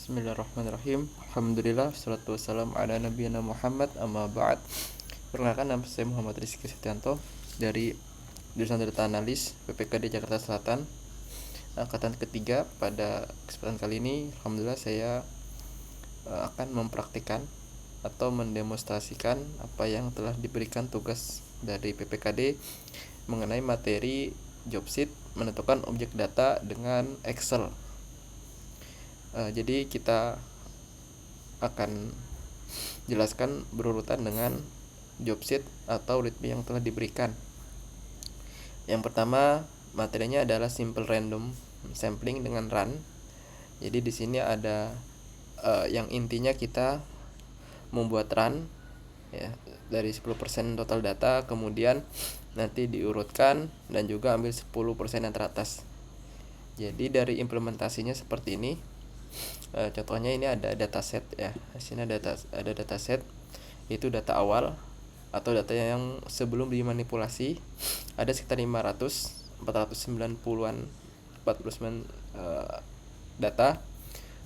Bismillahirrahmanirrahim. Alhamdulillah, wassalatu wassalamu ala nabiyina Muhammad, amma ba'd. Perkenalkan, nama saya Muhammad Rizky Setianto dari jurusan Data Analis PPKD Jakarta Selatan, angkatan ketiga. Pada kesempatan kali ini, alhamdulillah saya akan mempraktikkan atau mendemonstrasikan apa yang telah diberikan tugas dari PPKD mengenai materi job sheet menentukan objek data dengan Excel. Jadi kita akan jelaskan berurutan dengan job sheet atau ritme yang telah diberikan. Yang pertama, materinya adalah simple random sampling dengan run. Jadi di sini ada yang intinya kita membuat run ya, dari 10% total data, kemudian nanti diurutkan dan juga ambil 10% yang teratas. Jadi dari implementasinya seperti ini. Contohnya ini ada dataset ya. Di sini ada dataset, itu data awal atau data yang sebelum dimanipulasi, ada sekitar 490-an 49 data.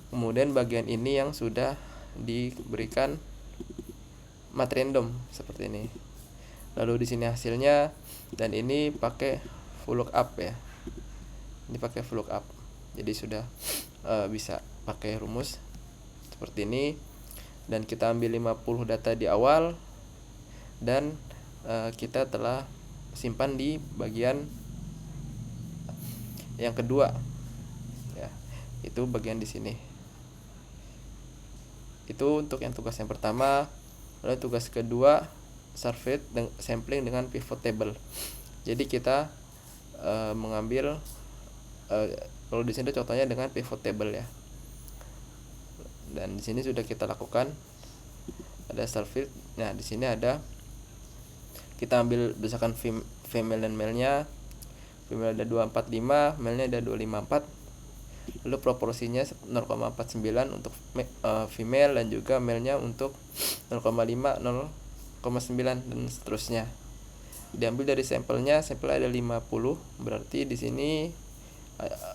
Kemudian bagian ini yang sudah diberikan materi random seperti ini. Lalu di sini hasilnya, dan ini pakai VLOOKUP ya. Ini pakai VLOOKUP. Jadi sudah bisa pakai rumus seperti ini, dan kita ambil 50 data di awal dan kita telah simpan di bagian yang kedua ya, itu bagian di sini. Itu untuk yang tugas yang pertama. Lalu tugas kedua, survey sampling dengan pivot table. Jadi kita mengambil kalau di sini contohnya dengan pivot table ya. Dan di sini sudah kita lakukan, ada survey. Nah, di sini ada kita ambil berdasarkan female dan male-nya. Female ada 245, male-nya ada 254. Lalu proporsinya 0,49 untuk female, dan juga male-nya untuk 0,5, 0,9 dan seterusnya. Diambil dari sampelnya ada 50, berarti di sini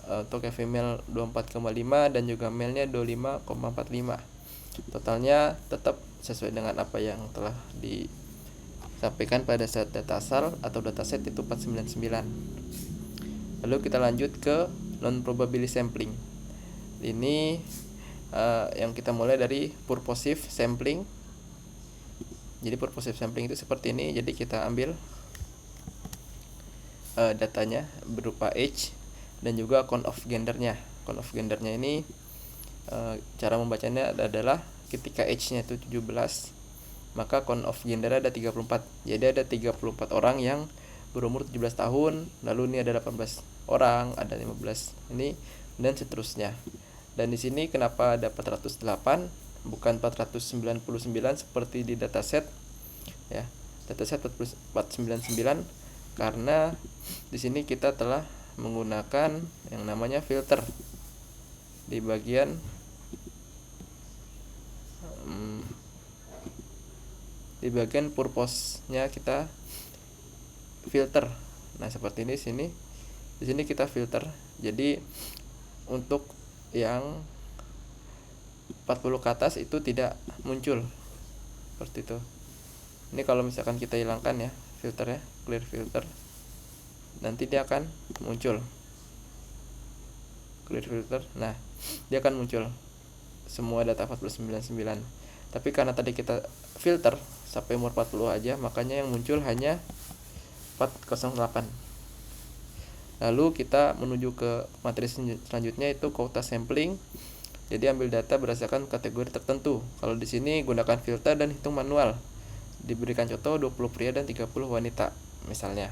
untuk female 24,5 dan juga male-nya 25,45. Totalnya tetap sesuai dengan apa yang telah disampaikan pada saat data asal atau dataset, itu 499. Lalu kita lanjut ke non probability sampling. Ini yang kita mulai dari purposive sampling. Jadi purposive sampling itu seperti ini. Jadi kita ambil datanya berupa age dan juga count of gendernya. Count of gendernya ini cara membacanya adalah ketika age-nya itu 17, maka count of gender ada 34. Jadi ada 34 orang yang berumur 17 tahun, lalu ini ada 18 orang, ada 15 ini, dan seterusnya. Dan di sini kenapa ada 408 bukan 499 seperti di dataset ya. Dataset 499 karena di sini kita telah menggunakan yang namanya filter di bagian purpose-nya kita filter. Nah, seperti ini sini. Di sini kita filter. Jadi untuk yang 40 ke atas itu tidak muncul. Seperti itu. Ini kalau misalkan kita hilangkan ya filternya, clear filter, nanti dia akan muncul clear filter. Nah, dia akan muncul semua data 499. Tapi karena tadi kita filter sampai umur 40 aja, makanya yang muncul hanya 408. Lalu kita menuju ke materi selanjutnya, itu quota sampling. Jadi ambil data berdasarkan kategori tertentu. Kalau di sini gunakan filter dan hitung manual. Diberikan contoh 20 pria dan 30 wanita misalnya.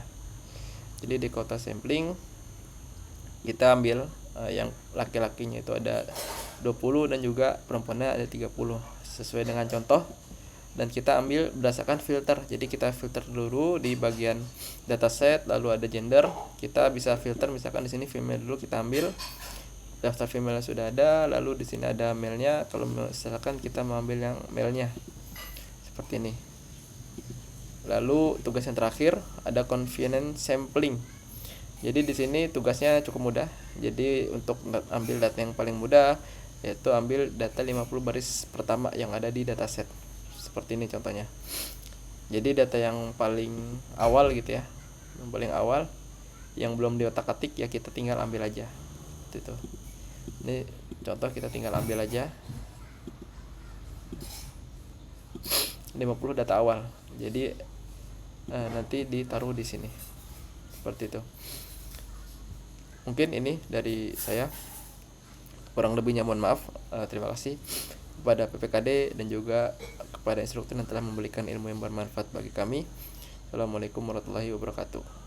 Jadi di quota sampling kita ambil yang laki-lakinya itu ada 20 dan juga perempuannya ada 30 sesuai dengan contoh, dan kita ambil berdasarkan filter. Jadi kita filter dulu di bagian dataset, lalu ada gender, kita bisa filter misalkan di sini female dulu, kita ambil daftar female sudah ada, lalu di sini ada male-nya. Kalau misalkan kita mau ambil yang male-nya seperti ini. Lalu tugas yang terakhir ada convenient sampling. Jadi di sini tugasnya cukup mudah. Jadi untuk ambil data yang paling mudah, yaitu ambil data 50 baris pertama yang ada di dataset. Seperti ini contohnya. Jadi data yang paling awal gitu ya, yang paling awal yang belum diotak-atik ya kita tinggal ambil aja. Itu. Ini contoh, kita tinggal ambil aja 50 data awal. Jadi nanti ditaruh di sini. Seperti itu. Mungkin ini dari saya. Kurang lebihnya mohon maaf. Terima kasih kepada PPKD dan juga kepada instruktur yang telah memberikan ilmu yang bermanfaat bagi kami. Assalamualaikum warahmatullahi wabarakatuh.